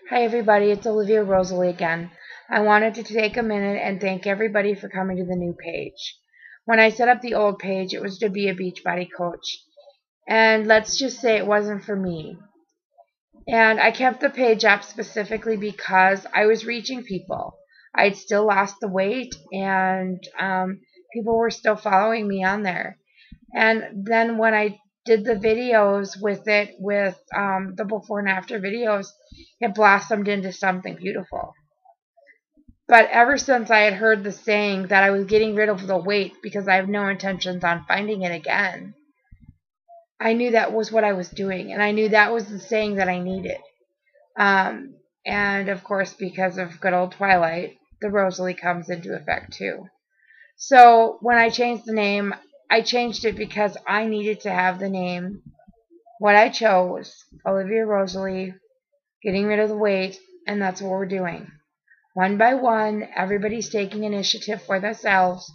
Hi everybody, it's Olivia Rosalie again. I wanted to take a minute and thank everybody for coming to the new page. When I set up the old page, it was to be a Beachbody coach. And let's just say it wasn't for me. And I kept the page up specifically because I was reaching people. I'd still lost the weight and people were still following me on there. And then when I did the videos with it, with the before and after videos, it blossomed into something beautiful. But ever since I had heard the saying that I was getting rid of the weight because I have no intentions on finding it again, I knew that was what I was doing, and I knew that was the saying that I needed. And of course, because of good old Twilight, the Rosalie comes into effect too. So when I changed the name, I changed it because I needed to have the name. What I chose, Olivia Rosalie, getting rid of the weight, and that's what we're doing. One by one, everybody's taking initiative for themselves,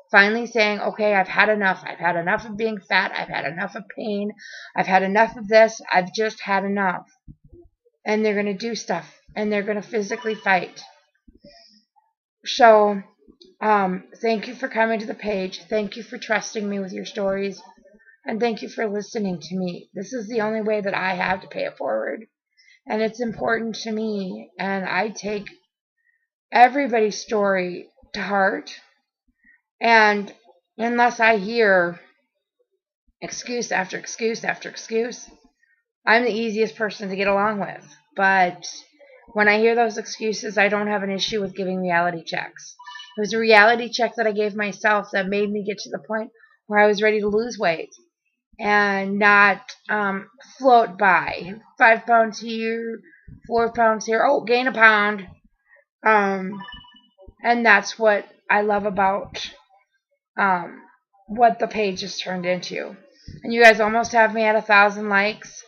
finally saying, okay, I've had enough. I've had enough of being fat. I've had enough of pain. I've had enough of this. I've just had enough. And they're going to do stuff, and they're going to physically fight. So, thank you for coming to the page. Thank you for trusting me with your stories. And thank you for listening to me. This is the only way that I have to pay it forward. And it's important to me. And I take everybody's story to heart. And unless I hear excuse after excuse after excuse, I'm the easiest person to get along with. But when I hear those excuses, I don't have an issue with giving reality checks. It was a reality check that I gave myself that made me get to the point where I was ready to lose weight and not float by. 5 pounds here, 4 pounds here. Oh, gain a pound. And that's what I love about what the page has turned into. And you guys almost have me at 1,000 likes.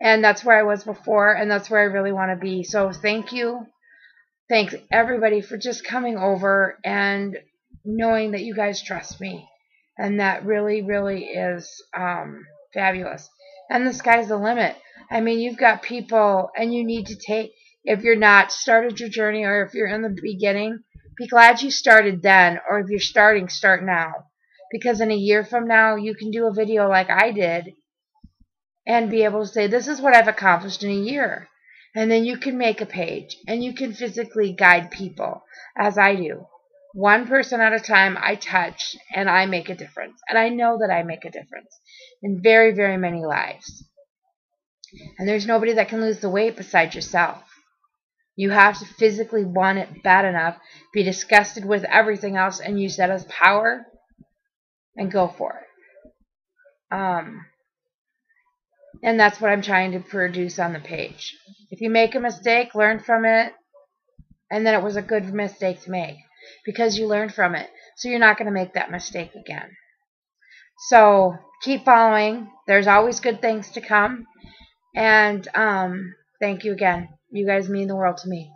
And that's where I was before, and that's where I really want to be. So thank you. Thanks, everybody, for just coming over and knowing that you guys trust me. And that really, really is fabulous. And the sky's the limit. I mean, you've got people, and you need to take, if you're not started your journey, or if you're in the beginning, be glad you started then. Or if you're starting, start now. Because in a year from now, you can do a video like I did and be able to say, this is what I've accomplished in a year. And then you can make a page, and you can physically guide people, as I do. One person at a time I touch, and I make a difference. And I know that I make a difference in very, very many lives. And there's nobody that can lose the weight besides yourself. You have to physically want it bad enough, be disgusted with everything else, and use that as power, and go for it. And that's what I'm trying to produce on the page. If you make a mistake, learn from it, and then it was a good mistake to make because you learned from it. So you're not going to make that mistake again. So keep following. There's always good things to come. And thank you again. You guys mean the world to me.